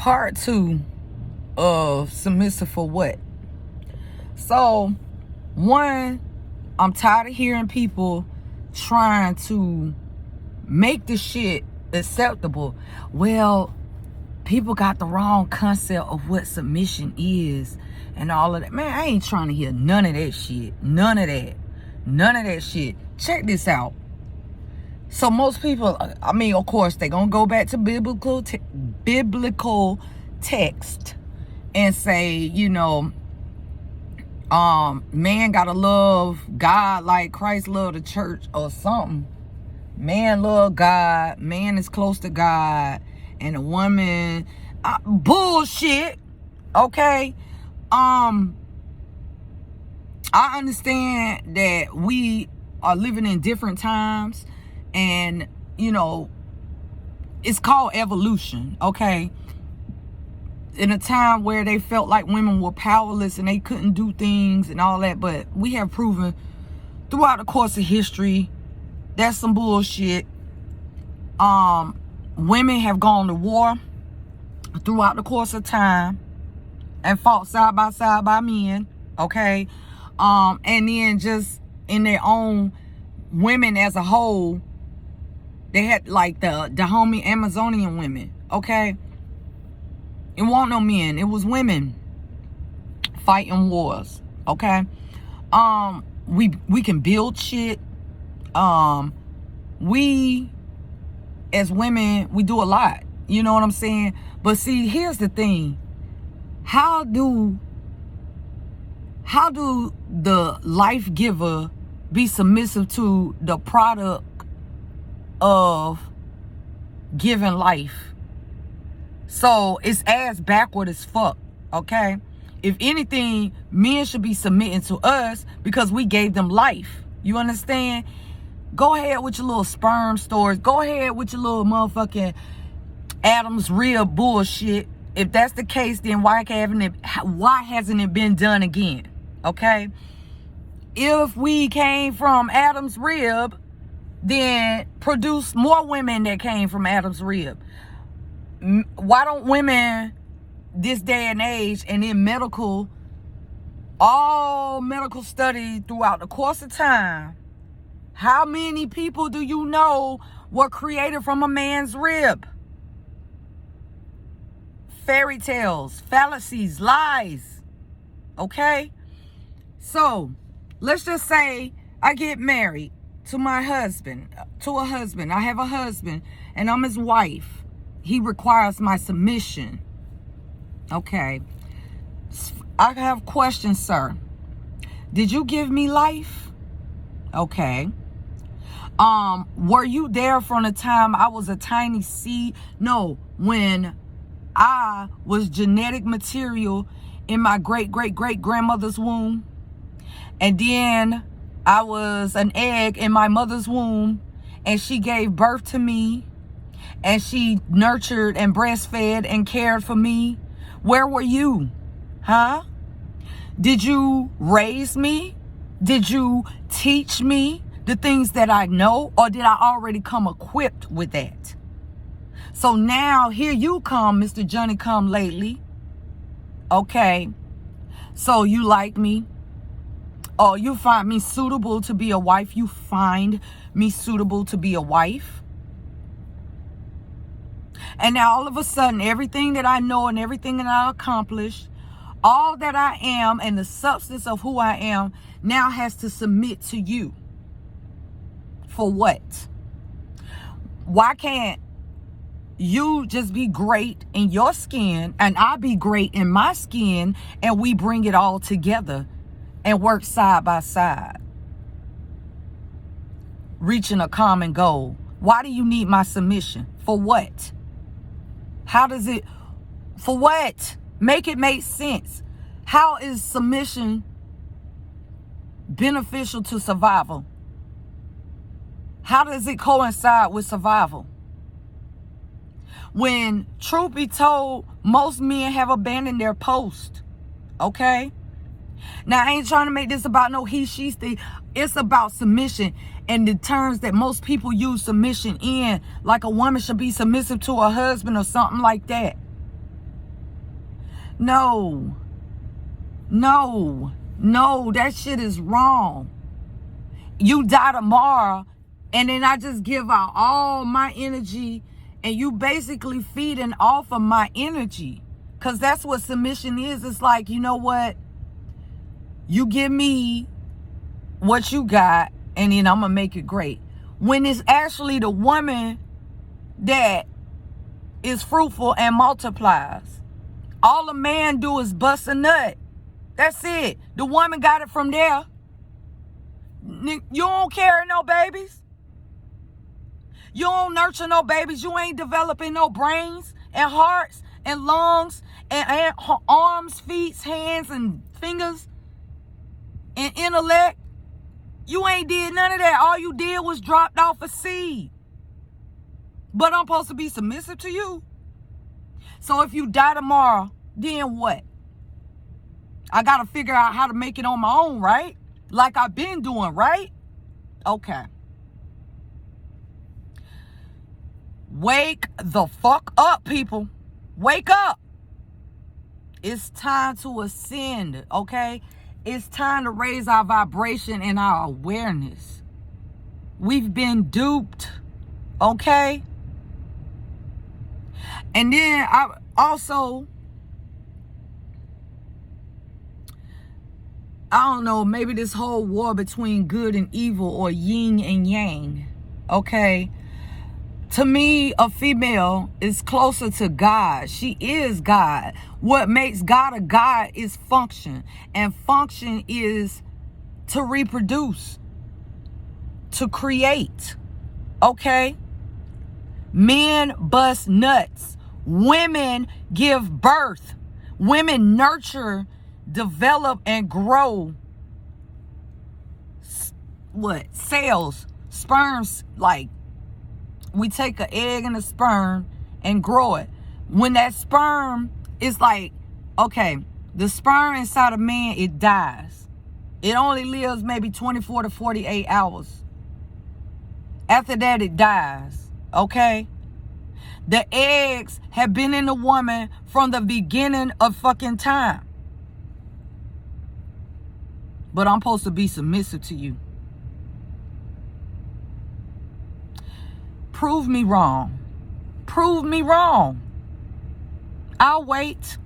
part 2 of submissive for what? So, one, I'm tired of hearing people trying to make the shit acceptable. Well, people got the wrong concept of what submission is and all of that. Man, I ain't trying to hear none of that shit. None of that shit. Check this out. So most people, I mean, of course, they're going to go back to biblical text and say, you know, man gotta love God like Christ loved the church or something. Man love God, man is close to God, and a woman, bullshit. Okay, I understand that we are living in different times, and you know, it's called evolution. Okay, in a time where they felt like women were powerless and they couldn't do things and all that, but we have proven throughout the course of history that's some bullshit. Women have gone to war throughout the course of time and fought side by side by men. Okay, and then just in their own, women as a whole, they had like the homie Amazonian women. Okay, it wasn't no men, it was women fighting wars. Okay, we can build shit. We as women, we do a lot, you know what I'm saying? But see, here's the thing. How do the life giver be submissive to the product of giving life? So it's ass backward as fuck. Okay, if anything, men should be submitting to us because we gave them life. You understand? Go ahead with your little sperm stories. Go ahead with your little motherfucking Adam's rib bullshit. If that's the case, then why hasn't it been done again? Okay, if we came from Adam's rib, then produce more women that came from Adam's rib. Why don't women this day and age, and in all medical study throughout the course of time, how many people do you know were created from a man's rib? Fairy tales, fallacies, lies. Okay? So, let's just say I get married to a husband. I have a husband and I'm his wife. He requires my submission. Okay. I have questions, sir. Did you give me life? Okay. Were you there from the time I was a tiny seed? No, when I was genetic material in my great-great-great-grandmother's womb. And then I was an egg in my mother's womb, and she gave birth to me, and she nurtured and breastfed and cared for me. Where were you? Huh? Did you raise me? Did you teach me the things that I know, or did I already come equipped with that? So now here you come, Mr. Johnny Come Lately. Okay. So you like me? Oh, you find me suitable to be a wife? You find me suitable to be a wife? And now all of a sudden, everything that I know and everything that I accomplished, all that I am and the substance of who I am now has to submit to you. For what? Why can't you just be great in your skin and I be great in my skin, and we bring it all together and work side by side, reaching a common goal? Why do you need my submission? For what? How does it, for what? Make it make sense. How is submission beneficial to survival? How does it coincide with survival? When, truth be told, most men have abandoned their post. Okay? Now, I ain't trying to make this about no he, she thing. It's about submission and the terms that most people use submission in, like a woman should be submissive to her husband or something like that. No. No. No, that shit is wrong. You die tomorrow, and then I just give out all my energy, and you basically feeding off of my energy. Because that's what submission is. It's like, you know what? You give me what you got, and then I'm going to make it great. When it's actually the woman that is fruitful and multiplies. All a man do is bust a nut. That's it. The woman got it from there. You don't carry no babies. You don't nurture no babies. You ain't developing no brains and hearts and lungs and arms, feet, hands, and fingers and intellect. You ain't did none of that. All you did was dropped off a seed. But I'm supposed to be submissive to you. So if you die tomorrow, then what? I got to figure out how to make it on my own, right? Like I've been doing, right? Okay. Wake the fuck up, people. Wake up. It's time to ascend, okay? It's time to raise our vibration and our awareness. We've been duped, okay? And then I don't know, maybe this whole war between good and evil, or yin and yang, okay? To me, a female is closer to God. She is God. What makes God a God is function. And function is to reproduce, to create, okay? Men bust nuts. Women give birth. Women nurture, develop, and grow cells, sperms. Like, we take an egg and a sperm and grow it. When that sperm is like, okay, the sperm inside a man, it dies. It only lives maybe 24 to 48 hours. After that, it dies, okay? The eggs have been in the woman from the beginning of fucking time. But I'm supposed to be submissive to you. Prove me wrong. Prove me wrong. I'll wait.